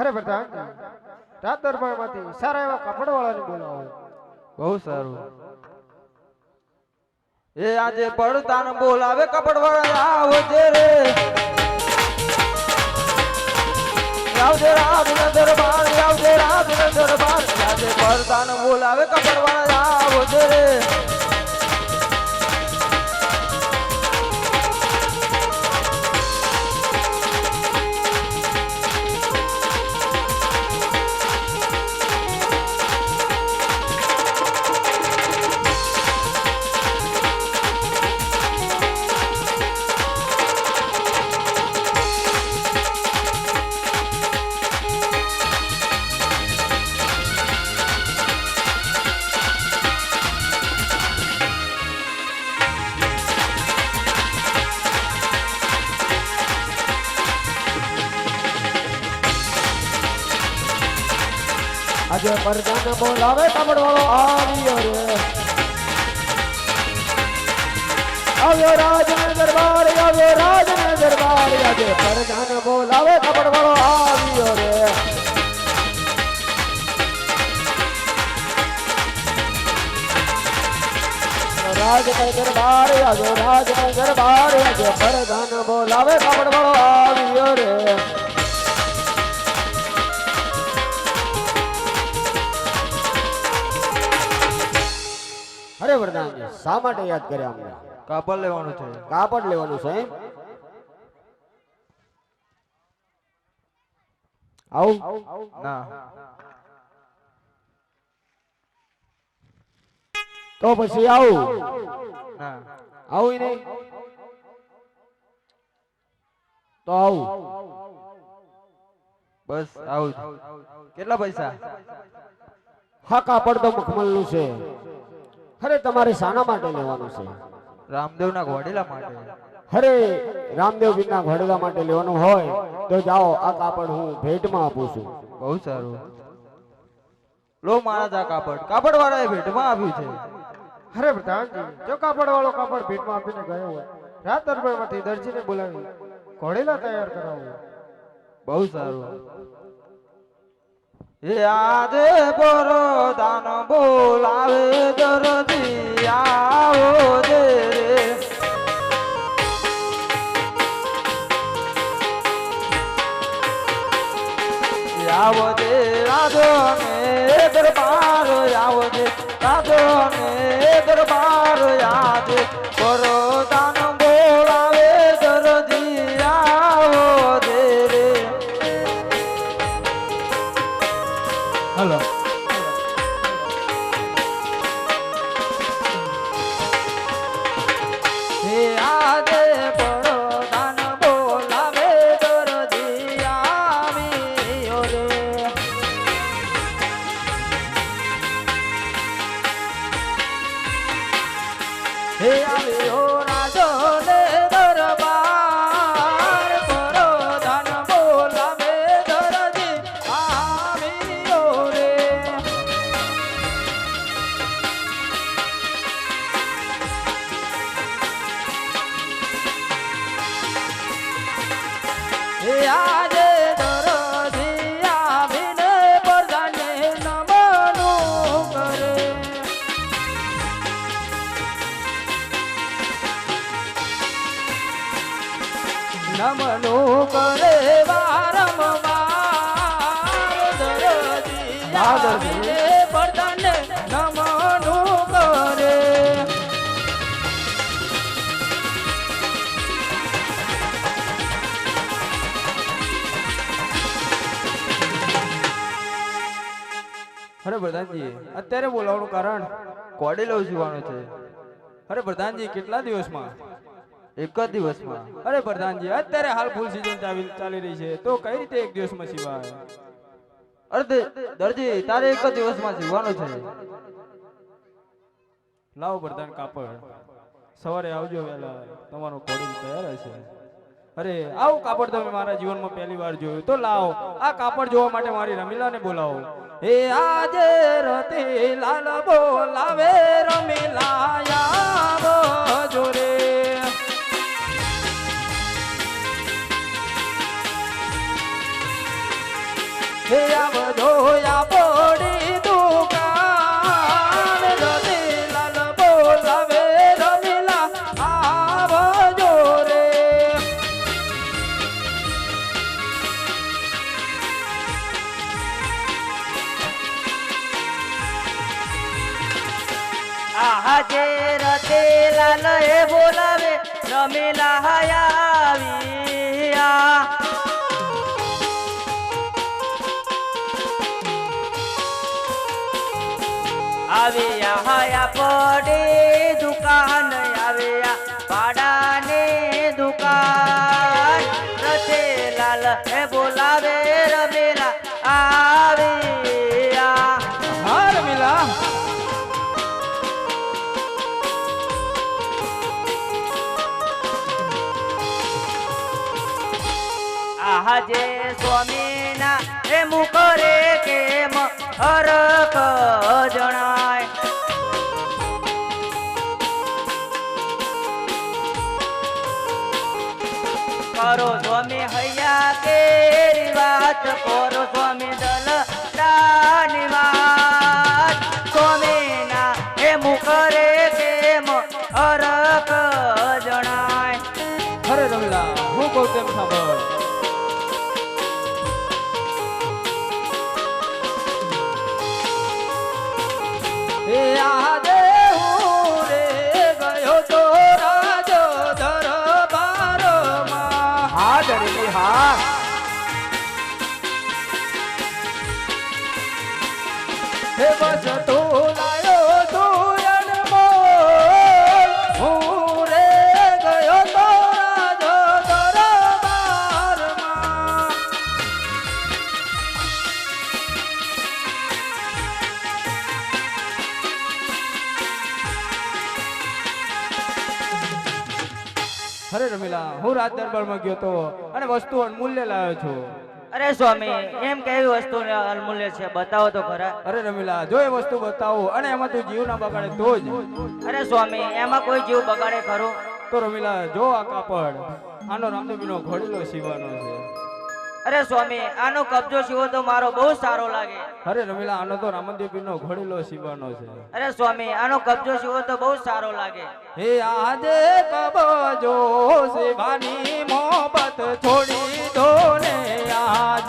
અરે પ્રધાન રાત દરબારમાંથી સારા એવા કાપડવાળાને બોલાવો. બહુ સારું. એ આજે પડતાન બોલાવે કપડવાળા આવજે રે, આવજે રાતના દરબાર, આવજે રાતના દરબાર. આજે પડતાન બોલાવે કપડવાળા આવજે રે. આજે પરજાને બોલાવે કાપડવાળો આવ્યો રે, આવ્યો રાજના દરબાર, આવ્યો રાજના દરબાર. આજે પરજાને બોલાવે કાપડવાળો આવ્યો રે. રાજના દરબાર, આવ્યો રાજના દરબાર. આજે પરજાને બોલાવે કાપડવાળો આવ્યો રે. અરે વરદાનજી શા માટે યાદ કર્યા અમને? કાપડ લેવાનું છે. કાપડ લેવાનું છે એમ? આવું ના, તો પછી આવું ના, આવું નહીં તો આવું. બસ આવું જ. કેટલા પૈસા? હા કાપડ તો મખમલનું છે. અરે તમારે શાના માટે લેવાનું છે? રામદેવના ઘોડીલા માટે. અરે રામદેવ પીરના ઘોડલા માટે લેવાનું હોય તો જાઓ, આ કાપડ હું ભેટમાં આપું છું. બહુ સારું. લો મારા જા કાપડ. કાપડ વાળાએ ભેટમાં આપ્યું છે. અરે પ્રધાનજી જો કાપડ વાળો કાપડ ભેટમાં આપીને ગયો હોય, રાત દરબારમાંથી દરજીને બોલાવી ઘોડેલા તૈયાર કરાવો. બહુ સારું. એ આજે બરોદાન બોલાવે દરજી આવો જે રે. આવો જે રાજો ને દરબાર, આવો જે રાજો ને દરબાર. આજે બરોદાન બોલાવે દરજી આવો જે રે. હલો. હે આજે બરોદાન બોલાવે દરજી આવ્યો રે. હે આવ્યો રાજો ને દરબાર, બરોદાન બોલાવે દરજી આવ્યો રે. હે આજે દરજી આવીને પ્રજાને નમનું કરે. નમનું કરે વારંવાર દરજી આવીને પ્રજાને નમનું કરે. અરે પ્રધાનજી અત્યારે બોલાવવાનું કારણ કોડીલો સીવાનું છે. અરે પ્રધાનજી કેટલા દિવસમાં? એક જ દિવસમાં. અરે પ્રધાનજી અત્યારે હાલ ફૂલ સીઝન ચાલી રહી છે તો કઈ રીતે એક દિવસમાં સીવાય? અરે દરજી તારે એક જ દિવસમાં સીવાનું છે. લાવો પ્રધાન કાપડ, સવારે આવજો વહેલા, તમારો કોડી તૈયાર હશે. અરે આવું કાપડ તમે મારા જીવનમાં પહેલી વાર જોયું તો લાવો, આ કાપડ જોવા માટે મારી રમીલાને બોલાવો. હે આજે રતી લાલ બોલાવે રમીલા જોરે. હે આવજો આપણી દુકાન રમીલાલ બોલાવે રમીલા આવજો રે આહા જે રતેલાલ એ બોલાવે રમીલા આવ્યા આવ્યા હાયા પડે દુકાન આવ્યા ભાડાની દુકાન રતેલાલ એ બોલાવે રમીલા આવ્યા હા રમીલા આજે સ્વામીના એ મુખરે કેમ હરખ જણાય કરો સ્વામી હૈયા કેરી વાત કરો સ્વામી દલડાની વાત સ્વામીના એ મુખરે કેમ હરખ જણાય અરે રમીલા હું કહું તેમ સાંભળ હે આજે હું રે ગયો તો રાજો દરબારમાં હા ડરેલી હા હે બસ તું લાયો તું અનમોલ હું રે ગયો તો રાજો દરબારમાં અરે રમીલા હું રાજ દરબારમાં ગયો તો અને વસ્તુ અનમૂલ્ય લાવ્યો છું અરે સ્વામી એમ કેવી વસ્તુ અમૂલ્ય છે બતાવો તો ખરા અરે રમીલા જો એ વસ્તુ બતાવો અને એમાં તું જીવ ના બગાડે તો જ અરે સ્વામી એમાં કોઈ જીવ બગાડે ખરું તો રમીલા જો આ કાપડ આનો રામદેવીનો ઘોડેલો સીવાનો છે અરે સ્વામી આનો કબજો સીવો તો મારો બહુ સારો લાગે અરે રમીલા આનો તો રામદેવીનો ઘોડેલો સીવાનો છે અરે સ્વામી આનો કબજો સીવો તો બહુ સારો લાગે હે આજે કબજો સીવાની મોહબત છોડી દો ને આજ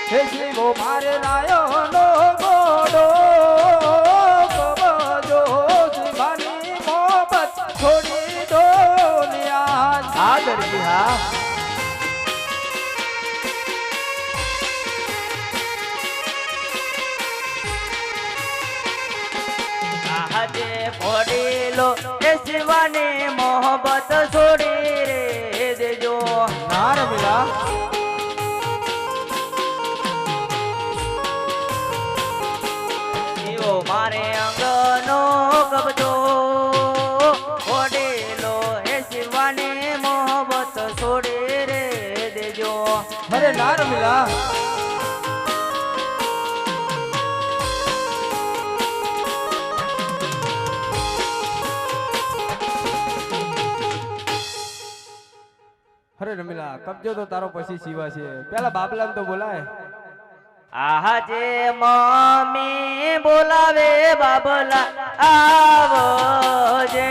હે શિવો મારે રાયો નો ગોડો કબજો સીવાની મોહબત છોડી દો ને આજ હા દરજી હા આજે ફોડીલો એ શિવાની મોહબત છોડી રે દેજો ના રમીલા જીવો મારે અંગનો કબજો ફોડીલો એ શિવાની મોહબત છોડી રે દેજો અરે ના રમીલા અરે રમીલા કબજો તો તારો પછી સીવા છે પેલા બાબલાને તો બોલાય આહા જે મમ્મી બોલાવે બાબલા આવો જે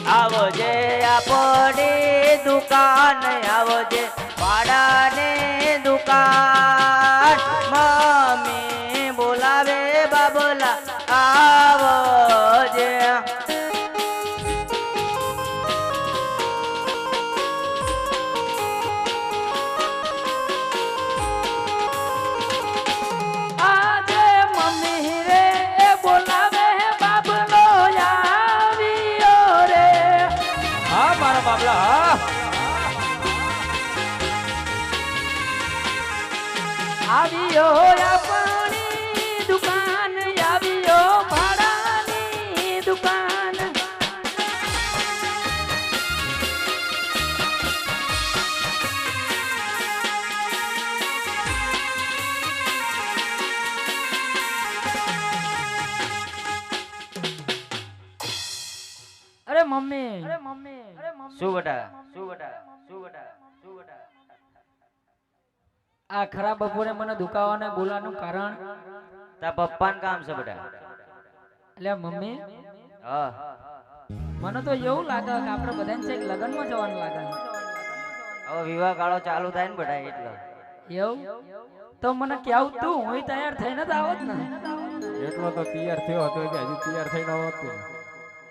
આવો જે આપણી દુકાન આવો જે ભાડાની દુકાન મમ્મી બોલાવે બાબલા આવો જે આજે મમ્મી રે બોલાવે બાબલો આવ્યો રે હા મારા બાબલા હા આવ્યો આપણી દુકાન આવ્યો ભાડાની દુકાન મમ્મી શું બેટા શું બેટા શું બેટા શું બેટા આ ખરાબ બપોરે મને દુખાવાને બોલાવાનું કારણ તાર પપ્પાનું કામ છે બેટા એટલે મમ્મી હા મને તો એવું લાગે કે આપણે બધાને છે લગ્નમાં જવાનું લાગે હવે વિવાહ ગાળો ચાલુ થાય ને બેટા એટલે એવું તો મને કેવું તું હું તૈયાર થઈને જ આવત ને એટલો તો તૈયાર થયો હતો કે હજી તૈયાર થઈને આવત ને.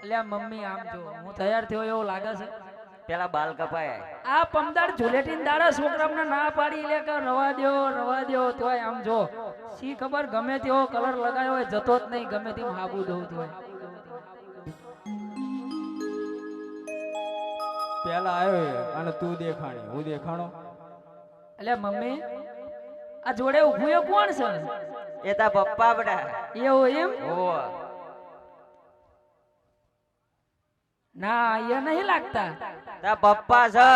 એટલે મમ્મી આમ જો હું તૈયાર થયો એવું લાગે છે પેલા બાલ કપાય આ પમદાર ઝુલેટીન દાડા છોકરાને ના પાડી લે કે રવા દ્યો તોય આમ જો સી ખબર ગમે તેવો કલર લગાયો હોય જતો જ નહીં ગમે તેમ હાબુ દઉં તોય પેલા આવ્યો અને તું દેખાણી હું દેખાણો. એટલે મમ્મી આ જોડે ઊભું એ કોણ છે એ તાર પપ્પા બેટા એવું એમ ઓ ના એ નહીં લાગતા તાર પપ્પા છે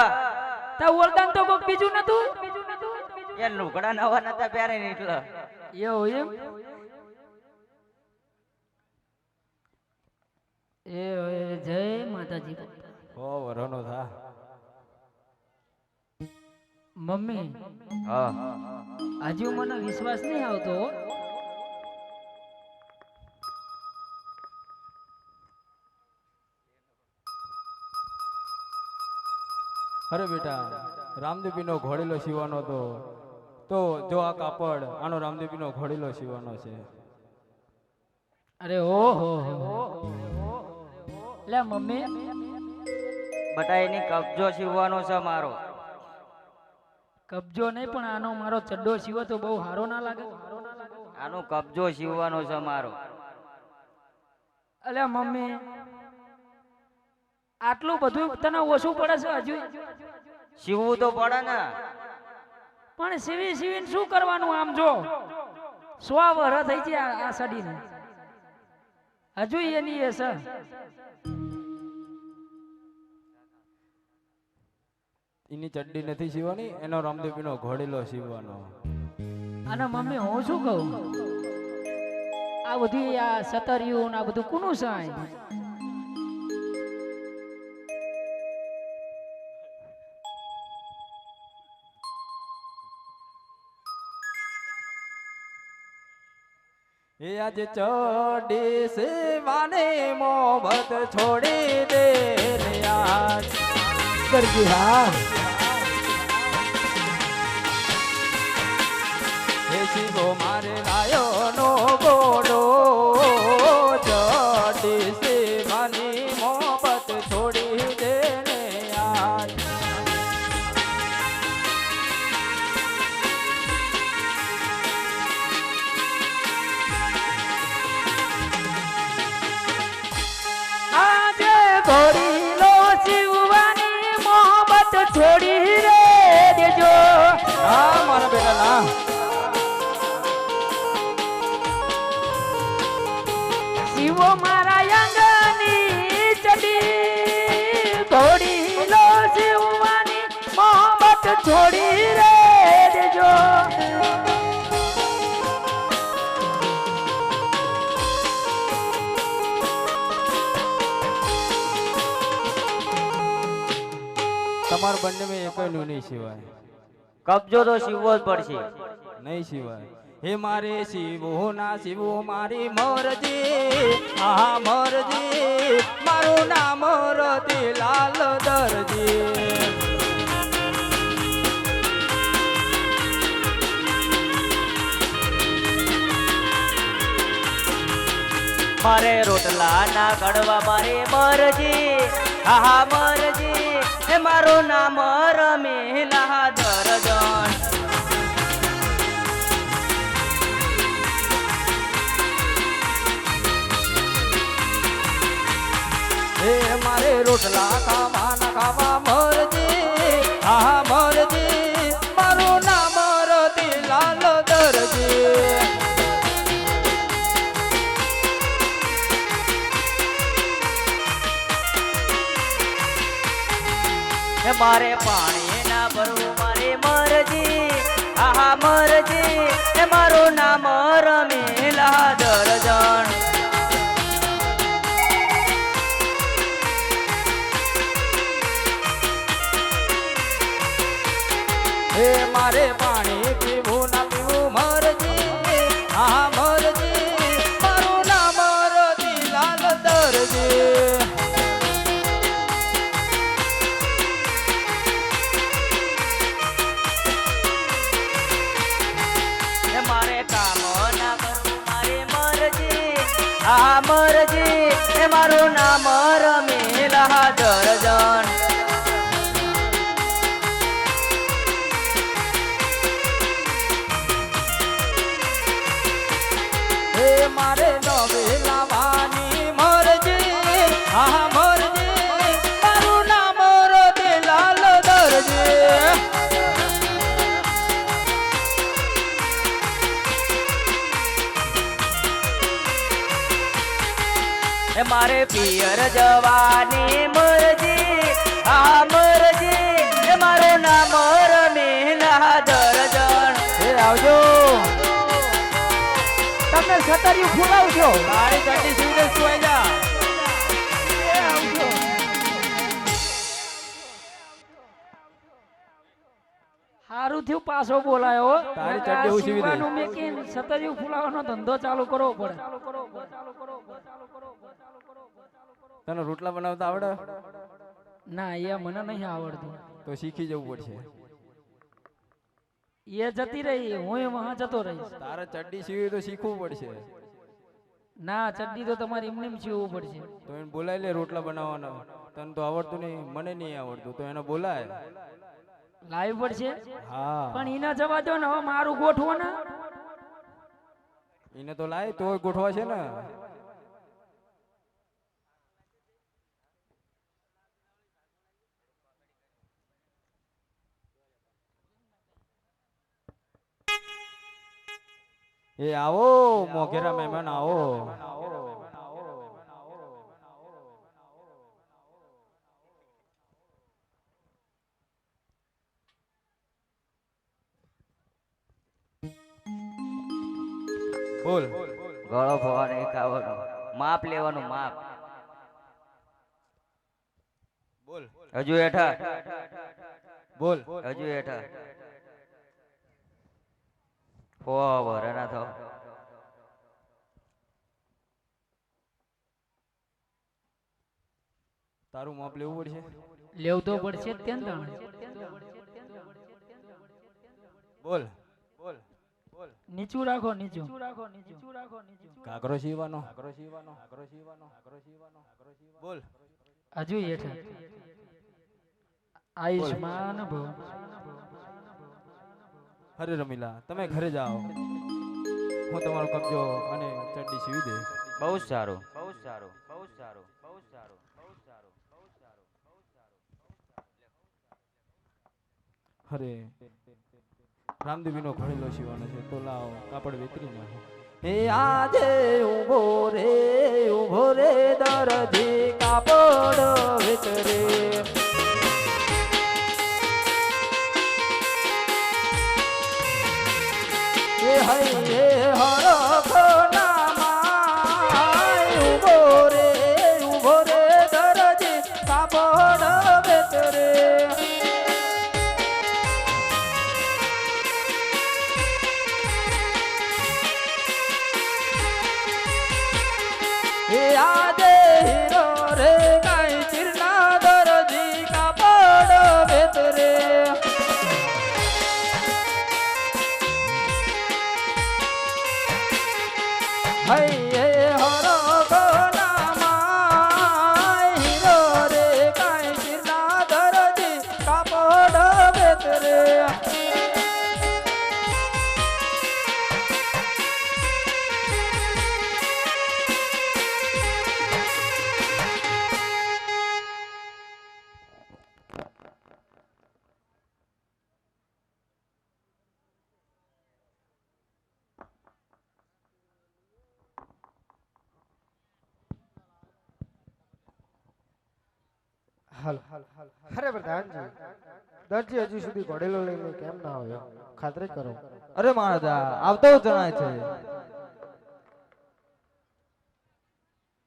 તા ઓરદાન તો કોક બીજું નતું એ લુગડા નવા નતા પહેરે ને એટલે એવું એમ એ જય માતાજી ઓ વરનો થા. મમ્મી હા હજુ મને વિશ્વાસ નહીં આવતો હો. અરે બેટા રામદેવીનો ઘોડેલો સીવાનો તો જો આ કાપડ આનો રામદેવીનો ઘોડેલો સીવાનો છે. અરે ઓહો લે મમ્મી બેટા એની કબજો સીવવાનો છે મારો કબજો નહીં પણ આનો મારો ચડ્ડો સીવો તો બહુ સારો ના લાગે આનો કબજો સીવવાનો છે મારો અલ્યા મમ્મી આટલું બધું તને ઓછું પડે છે હજુ સીવવું તો પડે ને પણ સીવીને શું કરવાનું આમ જો 100 વર્ષ થઈ ગયા આ સડીને હજુ એની એ છે એની ચડ્ડી નથી સીવાની એનો રામદેવીનો ઘોડેલો સીવવાનો. અને મમ્મી હું શું કહું આ બધી આ સતરિયું આ બધું કોનું છે આ? એ આજે ચડી સેવાને મોહબત છોડી દે રે આજ કરજી હા હે શિવો મારે લાયો નો ગોડો ચડી સેવાની મોહબત છોડી દે રે આજ. આજે ઘોડીલો શિવવાની મોહબત છોડી રે દેજો ના મારા બેટા ના. શિવો મારા અંગની ચડી ઘોડીલો શિવવાની મોહબત છોડી રે દેજો તમારા બંને મેં એકનું નહીં સિવાય કબજો તો સીવવો જ પડશે નહીં સિવાય. હે મારે શિવો ના શિવો મારી મરજી આહા મરજી મારું નામ રતિલાલ દરજી. મારે રોટલા ના કડવા મારે મરજી આહા મરજી એ મારું નામ રમેલા દરજન હે મારે રોટલા ખાવા ના ખાવા મરજી આહા મરજી મારું નામ રતિલાલ દરજી. મારે પાણી ના ભરવું મારે મરજી આહા મરજી એ મારું નામ રમેલા દરજન આ મરજી એ મારું નામ રમેલા દર્જન હે મારે નવે લાવવાની મરજી હા મરજી મારું નામ રમેલાલ દરજી એ મારે પિયર જવાની મરજી આ મરજી એ મારું નામ રમેલા દર્જન હે આવજો તમે સતરિયું ફૂલાવજો. તારી ચડ્ડી સીધે સુઈ જા હારું થયું પાછો બોલાયો હો. તારી ચડ્ડી હું સીવી દઈશ. સીવવાનું મેકીને સતરિયું ફૂલાવાનો ધંધો ચાલુ કરવો પડે. તને રોટલા બનાવતા આવડે ના એ મને નહીં આવડતું. તો શીખી જવું પડશે એ જતી રહી હું વહાં જતો રહીશ. તારે ચડ્ડી સીવી તો શીખવું પડશે ના ચડ્ડી તો તમારે એમને એમ સીવવું પડશે. તો એને બોલાય લે રોટલા બનાવવાના તને તો આવડતું નહીં મને નહીં આવડતું તો એને બોલાય લાવી પડશે હા પણ એના જવા દો ને હવે મારું ગોઠવો ને. એને તો લાય તો ગોઠવા છે ને એ આવો મોઘેરા મહેમાન આવો બોલ ગળો ભવા નહીં ખાવાનું માપ લેવાનું માપ બોલ હજુ હેઠા બોલ હજુ હેઠા હો ભરે ના થાવ તારું માપ લેવું પડશે લેવું તો પડશે જ ત્યાં તાણે. બોલ બોલ નીચું રાખો નીચું. ઘાઘરો સીવાનો બોલ હજુ હેઠા આયુષ્માન ભવ. અરે રમીલા તમે ઘરે જાઓ હું તમારો કબજો અને ચડ્ડી સીવી દે બહુ સારું બહુ સારું બહુ સારું બહુ સારું બહુ સારું બહુ સારું અરે રામદેવીનો ઘોડેલો સીવાનો છે તો લાવ કાપડ વેતરી નાખો હે આજે ઉભો રે દરજી કાપડ વેતરે હે હૈ હરખો નામાય ઉભો રે દરજી કાપડ વેતરે એ આજે હીરો રે કાઈ ચીરના દરજી કાપડ વેતરે હૈ હરખો નામાય હીરો રે કાઈ ચીરના દરજી કાપડ વેતરે હાલો. અરે પ્રધાનજી દરજી હજુ સુધી ઘોડેલો લઈને કેમ ના આવ્યો? ખાતરી કરો. અરે મહારાજા આવતો જણાય છે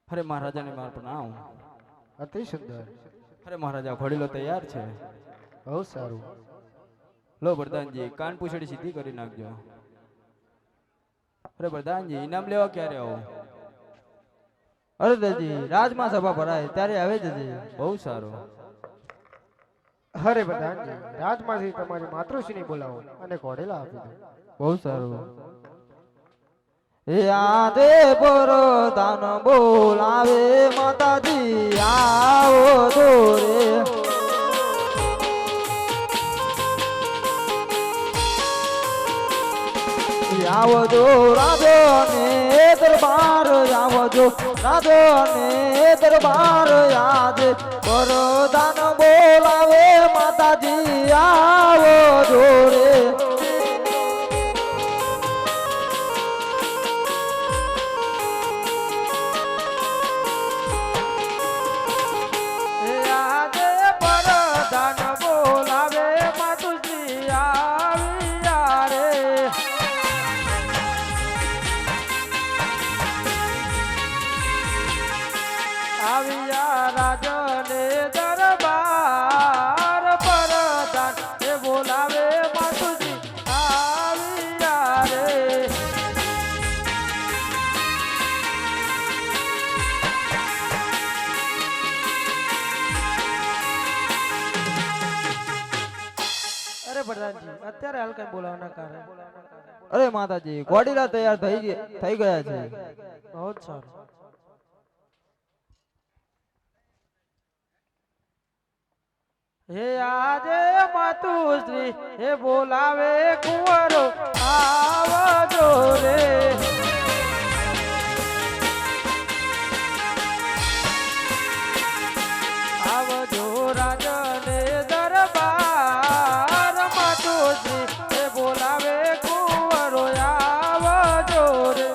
અરે મહારાજાને માર પ્રણામ અતિ સુંદર. અરે મહારાજા ઘોડેલો તૈયાર છે બહુ સારું. લો પ્રધાનજી કાન પૂછડી સીધી કરી નાખજો અરે પ્રધાનજી ઇનામ લેવા ક્યારે આવો અરે દાદી રાજમાં સભા ભરાય ત્યારે આવે જજે બહુ સારું અરે પ્રધાનજી રાજમાંથી તમારી માતૃશ્રીને બોલાવો અને ઘોડેલા આપી દો. બહુ સારું યાદે પરદાન બોલાવે માતાજી આવો દોરે આવજો રાધો ને દરબાર આવજો રાધો ને દરબાર યાદ પરદાન બોલાવે માતાજી આવો જોડે યાદ પરદાન બોલાવે માતુજી આવ્યા રે આવ્યા રાજને દરબાર પરદાન એ બોલાવે માતુજી આવ્યા રે અરે પ્રધાનજી અત્યારે હાલ કઈ બોલાવાના કારણ અરે માતાજી ઘોડીલા તૈયાર થઈ ગયા છે બહુ જ સારું હે આજે માતુશ્રી હે બોલાવે કુંવરો આવજો રે આવજો રાજને દરબાર માતુશ્રી હે બોલાવે કુંવરો આવજો રે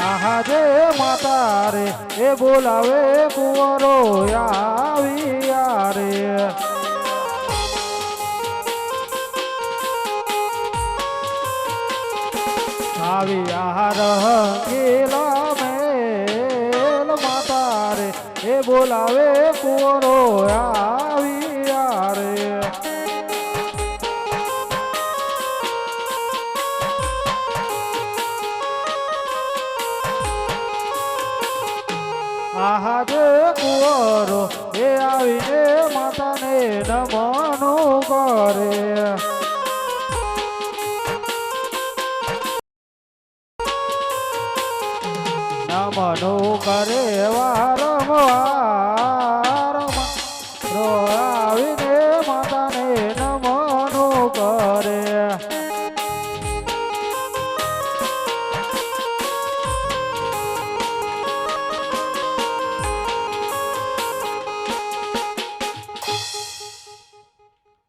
આહાજે માતા રે એ બોલાવે કુંવરો આવ્યા રે આવ્યા રંગીલા મેલ માતા રે એ બોલાવે કુંવરો આવ્યા રે આહાજે કુંવરો એ આવીને માતાને નમનું કરે નમનું કરે વારંવાર આવીને માતાને નમનું કરે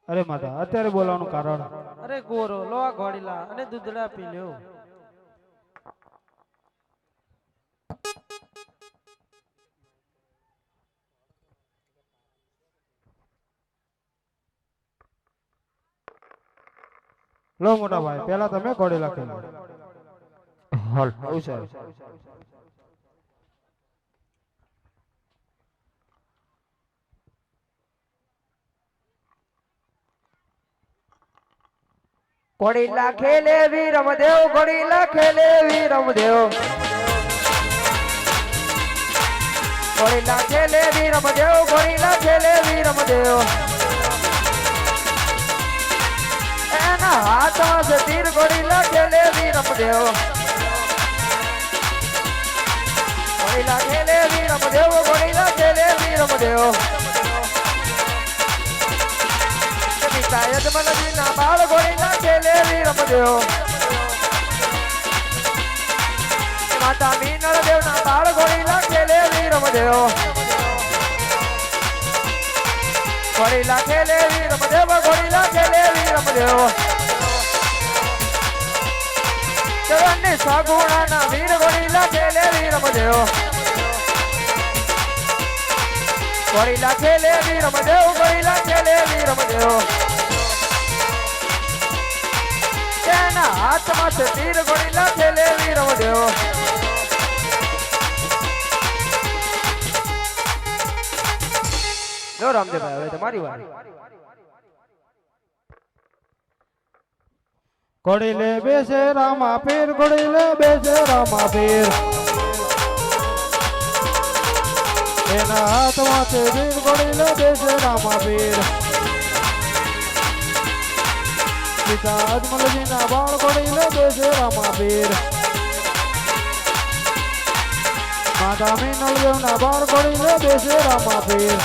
અરે માતા અત્યારે બોલાવાનું કારણ અરે ગોરો લો આ ઘોડીલા અને દૂધડા પી લ્યો લો મોટા ભાઈ પેલા તમે ઘોડીલા ખેલો હાલ આવું છે ઘોડીલા ખેલે વીર રમદેવ ઘોડીલા ખેલે વીર રમદેવ ઘોડીલા ખેલે વીર રમદેવ ઘોડીલા ખેલે વીર રમદેવ એના હાથમાં છે તીર ઘોડીલા ખેલે વીર રમદેવ ઘોડીલા ખેલે વીર રમદેવ ઘોડીલા ખેલે વીર રમદેવ યજમાનજી ના બાળ ઘોડીલા ખેલે વીર રમદેવ માતા મીનળ દેવ ના બાળ ઘોડીલા ખેલે વીર રમદેવ ઘોડીલા ખેલે વીર રમદેવ ઘોડીલા ખેલે વીર રમદેવ ચરણની સગુણા ના વીર ઘોડીલા ખેલે વીર રમદેવ ઘોડીલા ખેલે વીર રમદેવ ઘોડીલા ખેલે વીર રમદેવ તેના હાથમાં છે તીર ઘોડીલા ખેલે વીર રમદેવ લો રામદેવભાઈ હવે તમારી વારી ઘોડીલે બેસે રામા પીર ઘોડીલે બેસે રામા પીર એના હાથમાંથી વીર ઘોડી લે દેશે રામાપીર પિતા અજમલજીના બાળ ઘોડી લે દેશે રામાપીર માતા મીનળદેવના બાળ ઘોડી લે દેશે રામાપીર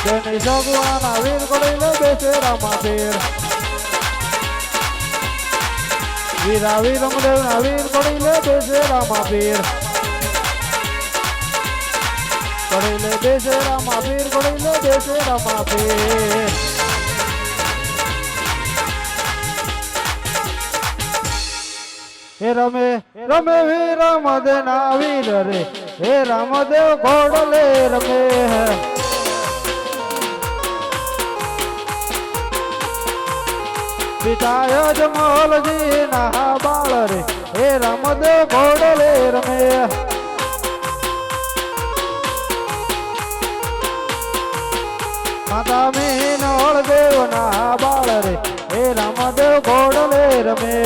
તેની સગવાના વીર ઘોડી લે દેશે રામાપીર વીરા વીરમદેવના વીર ઘોડી લે દેશે રામાપીર ઘોડી લે દેશે રામાપીર ઘોડી લે દેશે રામાપીર હે રમે રમે વીર રામદેવના વીર રે હે રામદેવ ઘોડલે રમે પિતા અજમલજીના બાળ રે હે રામદેવ ઘોડલે રમે માતા મીનળદેવના બાળ રે હે રામદેવ ઘોડલે રમે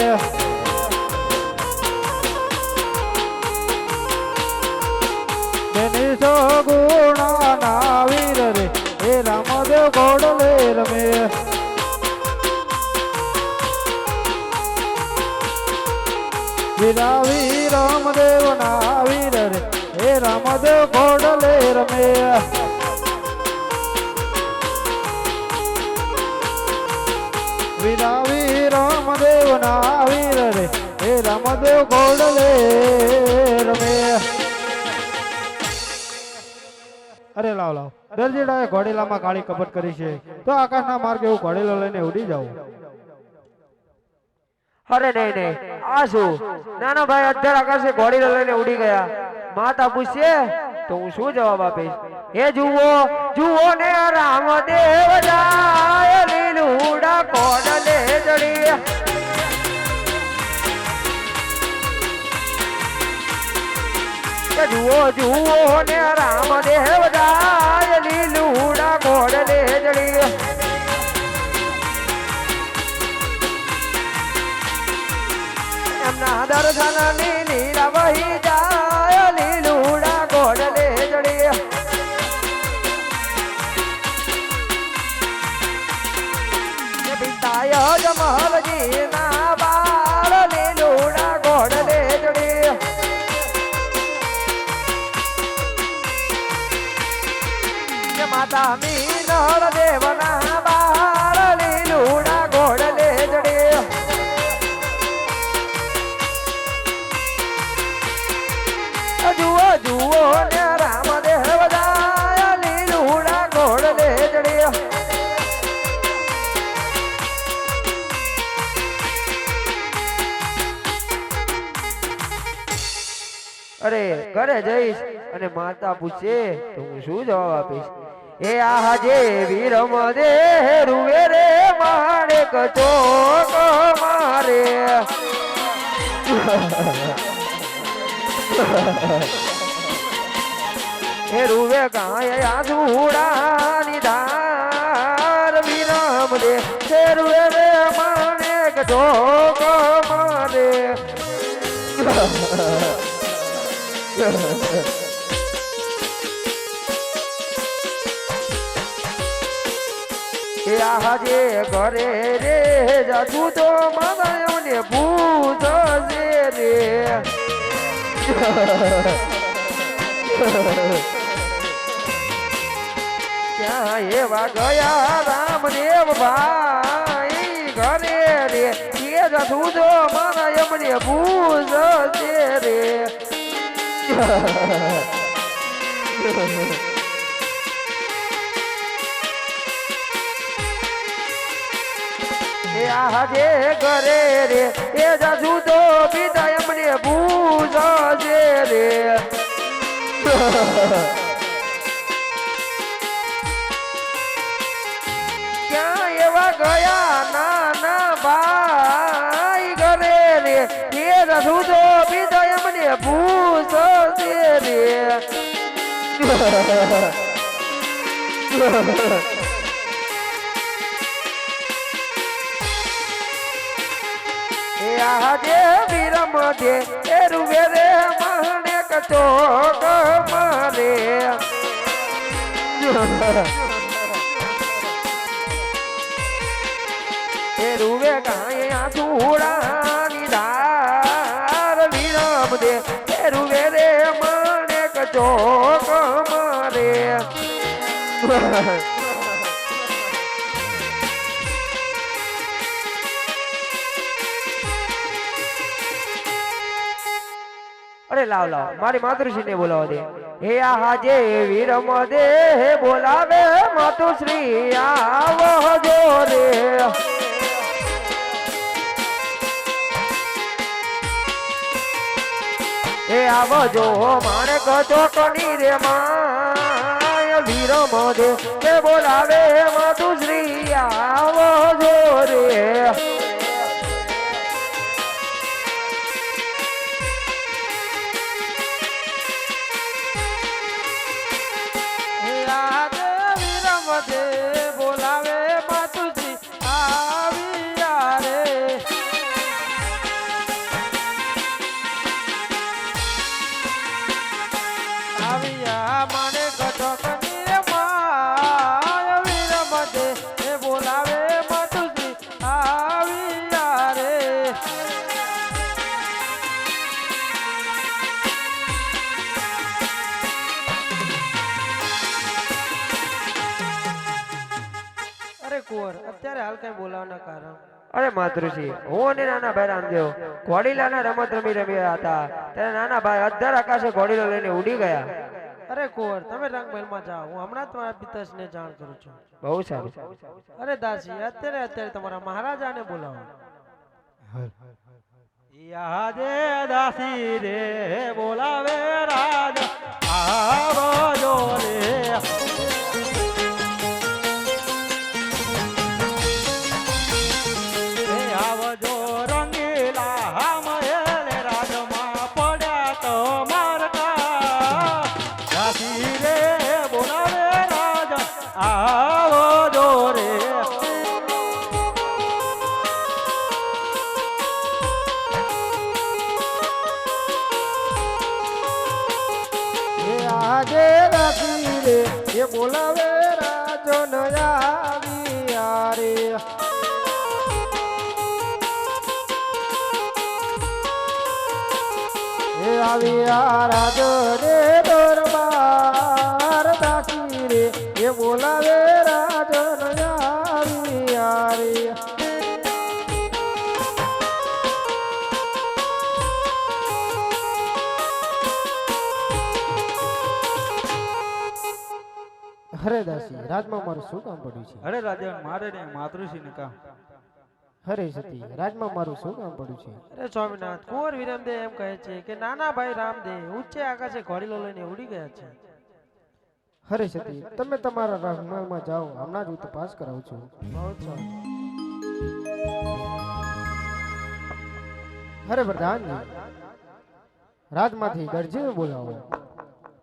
તેની સગુણાના વીર રે હે રામદેવ ઘોડલે રમે વીરા વીરમદેવના વીર રે હે રામદેવ ઘોડલે રમે વીરા વીરમદેવના વીર રે હે રામદેવ ઘોડલે રમે અરે લાવ લાવ દરજીડાએ ઘોડીલામાં કાળી કપટ કરી છે તો આકાશના માર્ગે એવું ઘોડીલો લઈને ઉડી જાવ અરે નહીં નહીં આ શું નાના ભાઈ અત્યારે આકાશે ઘોડી લઈને ઉડી ગયા માતા પૂછશે તો હું શું જવાબ આપીશ હે જુઓ જુઓ ને રામદેવ જાય લીલુડા કોડલે જડી જુઓ જુઓ ને રામદેવ જાય લીલુડા કોડલે જડી એમના દર્શનની નીરા વહી જાય લીલુડા ઘોડલે જડી પિતાય અજમલજીના બાળ લીલુડા ઘોડલે જડી માતા મીનળદેવના બાળ લીલુડા ઘોડલે જડી જુઓ જુઓ ને રામદેવ જાય લીલુડા ઘોડલે જડી અરે ઘરે જઈશ અને માતા પૂછે તો હું શું જવાબ આપીશ એ આજે વીરમ દે રૂવે રે મારે કચોક મારે હે રૂવે ગાય આધુડાની ધાર વિરમ દે હે રૂવે રે માને કચોક મારે એ આજે ઘરે રે જાજુ તો માને પૂછે રે ક્યાં એવા ગયા રામદેવ ભાઈ ઘરે રે એ જાજુ તો મારા એમને પૂછે રે આજે ઘરે રે એ જાજુ તો પિતા એમને પૂછે રે ક્યાં એવા ગયા નાના ભાઈ ઘરે રે એ જાજુ તો પિતા એમને પૂછે રે આજે વિરમ દે એ રૂવે રે માને કચોક મારે એ રૂવે ગાયા સુડાની ધાર વિરમ દે એ રૂવે રે મને કચોક મારે અરે લાવ લાવ મારી માતૃશ્રીને બોલાવો દે હે હાજે વિરમ દે હે બોલાવે માતુશ્રી આવજો રે એ આવજો માણેક ચોકની રે માય વિરમ દે હે બોલાવે માતુશ્રી આવજો રે બોલાવે માતુજી આવ્યા રે આવ્યા મને કટકની રે માય વિરમ દે એ બોલાવે માતુજી આવ્યા રે કુંવર અત્યારે હાલ કઈ બોલાવવાના કારણ અરે માતૃશ્રી હું અને નાના ભાઈ રામદેવ ઘોડીલાના રમત રમી રહ્યા હતા ત્યારે નાના ભાઈ અધર આકાશે ઘોડીલો લઈને ઉડી ગયા અરે કુંવર તમે રંગમહેલમાં જાઓ હું હમણાં તમારા પિતાશ્રીને જાણ કરું છું બહુ સારું અરે દાસી અત્યારે તમારા મહારાજાને બોલાવો યાદે દાસી રે બોલાવે રાજ આવજો રે બોલાવે રાજો નયા રે એ આવ્યા રાજો રે દરબાર દાસી રે એ બોલાવે રાજો નયા રે અરે દાસી રાજમાં મારું શું કામ પડ્યું છે અરે રાજા મારે ને માતૃશ્રી ને કામ અરે સતી રાજમાં મારું શું કામ પડ્યું છે અરે સ્વામિનાથ કુંવર વિરમદેવ એમ કહે છે કે નાના ભાઈ રામદેવ ઊંચે આકાશે ઘોડીલો લઈને ઉડી ગયા છે અરે સતી તમે તમારા રાજમહેલમાં જાઓ હમણાં જ હું તપાસ કરાવું છું બહુ સારું અરે પ્રધાનજી રાજમાંથી દરજીને બોલાવો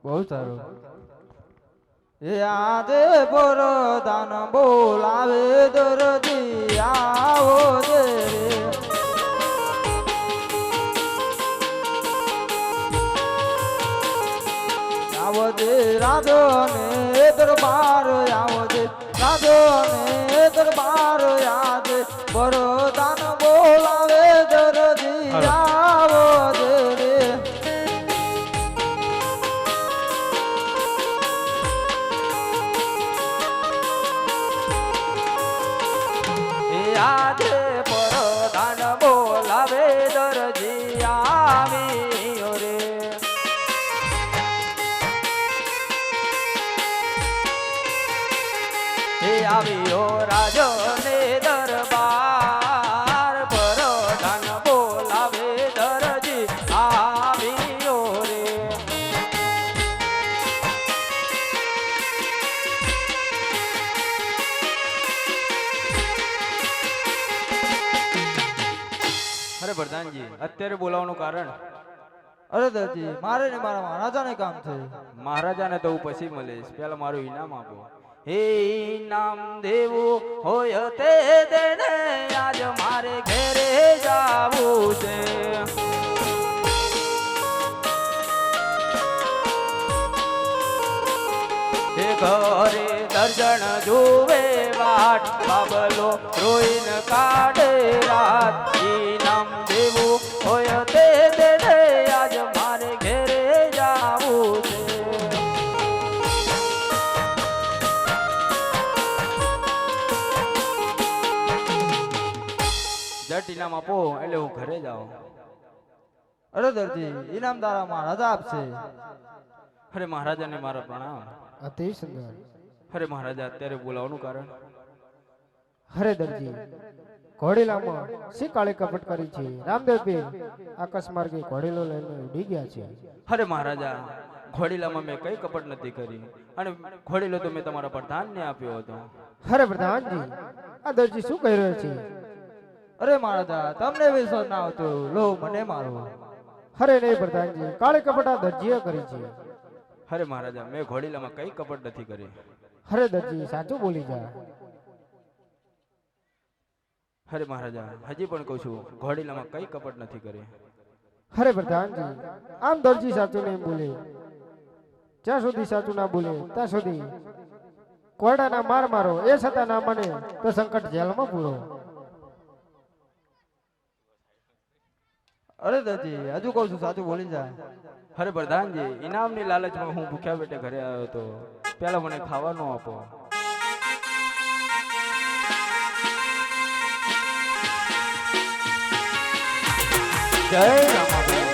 બહુ સારું યાદે પ્રધાન બોલાવે દરજી આવો દે આવો દે રાજો ને દરબાર આવો દે રાજો ને દરબાર યાદ પ્રધાન બોલાવે દરજી આવો દે રે યાદે પ્રધાન બોલાવે દરજી આવ્યો રે આવ્યો રાજો ને દરબાર પ્રધાન બોલાવે દરજી આવ્યો રે અરે પ્રધાનજી અત્યારે બોલાવવાનું કારણ અરે દરજી મારે ને મારા મહારાજાને કામ છે મહારાજાને તો હું પછી મળીશ પેલા મારું ઇનામ આપો હે ઇનામ દેવું હોય તે દેને આજ મારે ઘરે જાવું છે ઘરે દર્શન જોવે વાટ બાબલો રોઈને કાઢે રાત ઈનામ દેવું હોય તે દે દે આજ મારે ઘેરે જાવું છે જટ ઇનામ આપો એટલે હું ઘરે જાઉં અરે દરજી ઇનામ તારા મહારાજા આપશે અરે મહારાજાને મારા પ્રણામ અતિ સુંદર. અરે મહારાજા અત્યારે બોલાવવાનું કારણ હરે દરજી ઘોડીલામાં શી કાળી કપટ કરી છે? રામદેવ પીર આકાશ માર્ગે ઘોડીલો લઈને ઉડી ગયા છે. અરે મહારાજા ઘોડીલામાં મેં કઈ કપટ નથી કરી અને ઘોડીલો તો મેં તમારા પ્રધાનને આપ્યો હતો. હરે પ્રધાનજી આ દરજી શું કહી રહ્યો છે? અરે મહારાજા તમને વિશ્વાસ ના આવતો લો મને મારો હરે નહીં પ્રધાનજી, કાળી કપટ આ દરજીએ કરી છે. અરે મહારાજા મેં ઘોડીલામાં કઈ કપટ નથી કરી. હરે દરજી સાચું બોલી જા. અરે મહારાજા હજી પણ કહું છું ઘોડીલામાં કઈ કપટ નથી કરી. હરે પ્રધાનજી આમ દરજી સાચું નહીં બોલે. જ્યાં સુધી સાચું ના બોલે ત્યાં સુધી કોરડાના માર મારો, એ છતાં ના મને તો સંકટ જેલમાં પૂરો. અરે દરજી હજુ કહું છું સાચું બોલી જા અરે પ્રધાનજી ઇનામની લાલચમાં હું ભૂખ્યા પેટે ઘરે આવ્યો હતો. પેલા મને ખાવાનું આપો. જય રામાબીર.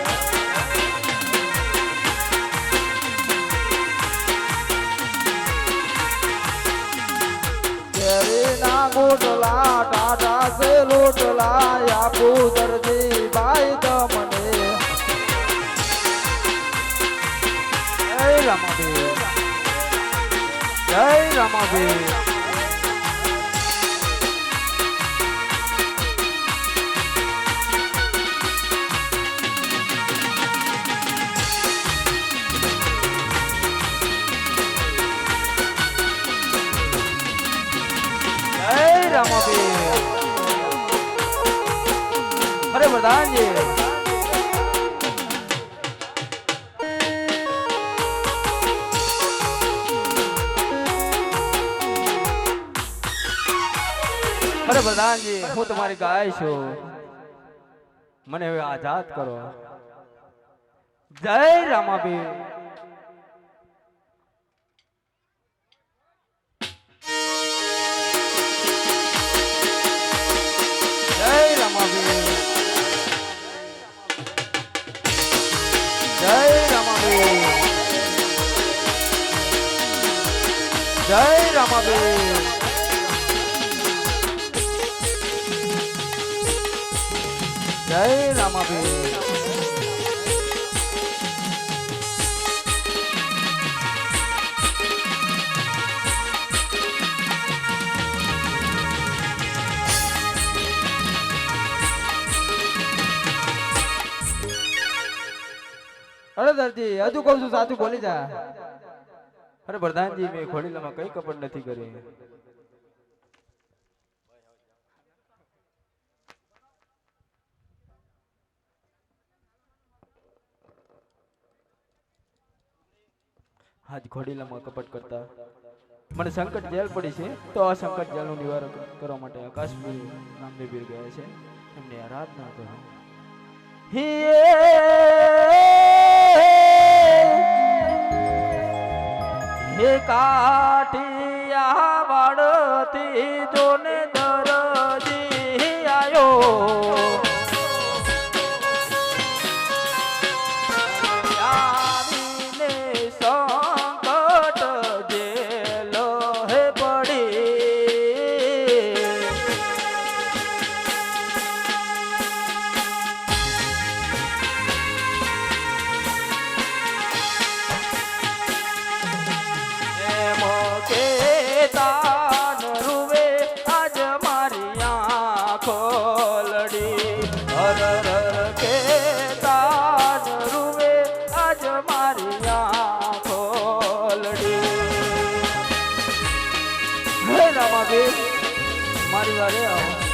કેરીના ગોટલા ટાટા સે લોટલા આપું દરજી બાઈ તમને જય રામાબીર. જય રામાબીર. અરે પ્રધાનજી અરે પ્રધાનજી હું તમારી ગાય છું, મને હવે આઝાદ કરો. જય રામાબીર. જય રામાબીર. જય રામાબીર. જય રામાબીર. જય રામાબીર. અરે દરજી હજુ કહું છું સાચું બોલી જા અરે પ્રધાનજી મેં ઘોડીલામાં કઈ કપટ નથી કરી. આજ ઘોડીલામાં કપટ કરતા મને સંકટ જેલ પડી છે, તો આ સંકટ જેલનું નિવારણ કરવા માટે આકાશવીર રામદેવીર ગયા છે, એમને આરાધના કરો. હે કાઠિયા વાડથી જોને દરજી આયો, આવીને સંકટ જેલ હે પડી. એમ કે તાન રૂવે આજ મારી આંખો લડી. હર હર કે તાન રૂવે આજ મારી આંખો લડી. હે રામાબીર મારી વારે આવો.